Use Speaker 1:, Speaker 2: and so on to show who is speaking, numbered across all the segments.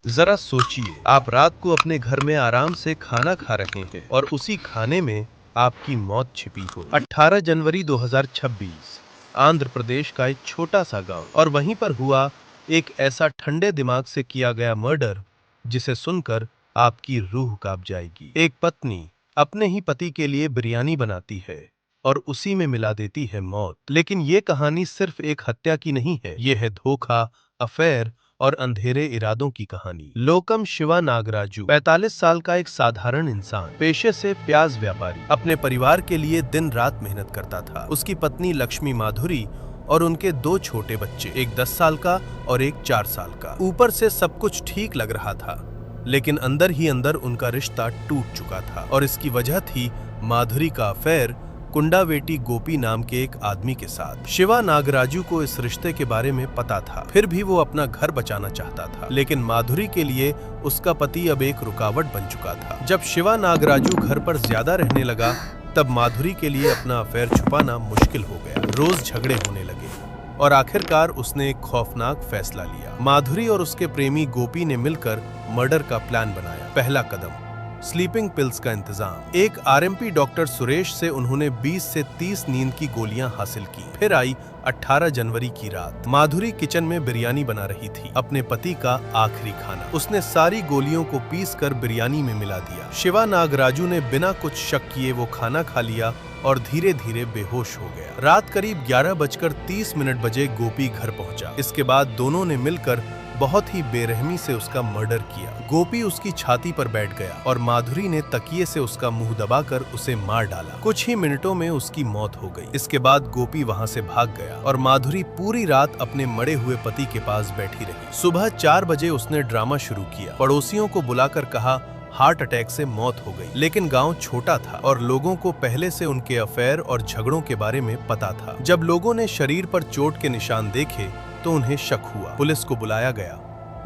Speaker 1: जरा सोचिए, आप रात को अपने घर में आराम से खाना खा रहे हैं और उसी खाने में आपकी मौत छिपी हो। 18 जनवरी 2026, आंध्र प्रदेश का एक छोटा सा गांव, और वहीं पर हुआ एक ऐसा ठंडे दिमाग से किया गया मर्डर जिसे सुनकर आपकी रूह कांप जाएगी। एक पत्नी अपने ही पति के लिए बिरयानी बनाती है और उसी में मिला देती है मौत। लेकिन ये कहानी सिर्फ एक हत्या की नहीं है, ये है धोखा, अफेयर और अंधेरे इरादों की कहानी। लोकम शिवा नागराजू 45 साल का एक साधारण इंसान, पेशे से प्याज व्यापारी, अपने परिवार के लिए दिन रात मेहनत करता था। उसकी पत्नी लक्ष्मी माधुरी और उनके 2 छोटे बच्चे, एक 10 साल का और एक 4 साल का। ऊपर से सब कुछ ठीक लग रहा था, लेकिन अंदर ही अंदर उनका रिश्ता टूट चुका था और इसकी वजह थी माधुरी का अफेयर कुंडावेटी गोपी नाम के एक आदमी के साथ। शिवा नागराजू को इस रिश्ते के बारे में पता था, फिर भी वो अपना घर बचाना चाहता था। लेकिन माधुरी के लिए उसका पति अब एक रुकावट बन चुका था। जब शिवा नागराजू घर पर ज्यादा रहने लगा, तब माधुरी के लिए अपना अफेयर छुपाना मुश्किल हो गया। रोज झगड़े होने लगे और आखिरकार उसने एक खौफनाक फैसला लिया। माधुरी और उसके प्रेमी गोपी ने मिलकर मर्डर का प्लान बनाया। पहला कदम, स्लीपिंग पिल्स का इंतजाम। एक आरएमपी डॉक्टर सुरेश से उन्होंने 20 से 30 नींद की गोलियां हासिल की। फिर आई 18 जनवरी की रात। माधुरी किचन में बिरयानी बना रही थी, अपने पति का आखिरी खाना। उसने सारी गोलियों को पीस कर बिरयानी में मिला दिया। शिवा नागराजू ने बिना कुछ शक किए वो खाना खा लिया और धीरे धीरे बेहोश हो गया। रात करीब 11:30 बजे गोपी घर पहुंचा। इसके बाद दोनों ने मिलकर बहुत ही बेरहमी से उसका मर्डर किया। गोपी उसकी छाती पर बैठ गया और माधुरी ने तकिए से उसका मुंह दबाकर उसे मार डाला। कुछ ही मिनटों में उसकी मौत हो गई। इसके बाद गोपी वहां से भाग गया और माधुरी पूरी रात अपने मरे हुए पति के पास बैठी रही। सुबह 4 बजे उसने ड्रामा शुरू किया। पड़ोसियों को बुलाकर कहा हार्ट अटैक से मौत हो गई। लेकिन गांव छोटा था और लोगों को पहले से उनके अफेयर और झगड़ों के बारे में पता था। जब लोगों ने शरीर पर चोट के निशान देखे तो उन्हें शक हुआ। पुलिस को बुलाया गया,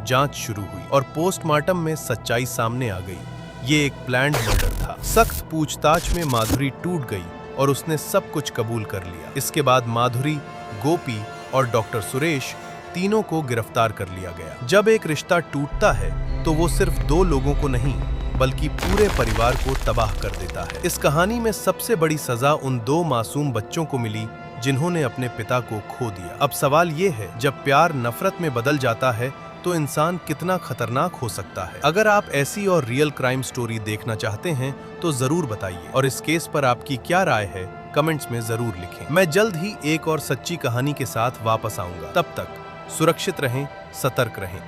Speaker 1: जांच शुरू हुई और पोस्टमार्टम में सच्चाई सामने आ गई। ये एक प्लान्ड मर्डर था। सख्त पूछताछ में माधुरी टूट गई और उसने सब कुछ कबूल कर लिया। इसके बाद माधुरी, गोपी और डॉक्टर सुरेश तीनों को गिरफ्तार कर लिया गया। जब एक रिश्ता टूटता है तो वो सिर्फ 2 लोगों को नहीं बल्कि पूरे परिवार को तबाह कर देता है। इस कहानी में सबसे बड़ी सजा उन 2 मासूम बच्चों को मिली जिन्होंने अपने पिता को खो दिया। अब सवाल ये है, जब प्यार नफरत में बदल जाता है तो इंसान कितना खतरनाक हो सकता है। अगर आप ऐसी और रियल क्राइम स्टोरी देखना चाहते हैं तो जरूर बताइए और इस केस पर आपकी क्या राय है कमेंट्स में जरूर लिखें। मैं जल्द ही एक और सच्ची कहानी के साथ वापस आऊंगा। तब तक सुरक्षित रहें, सतर्क रहें।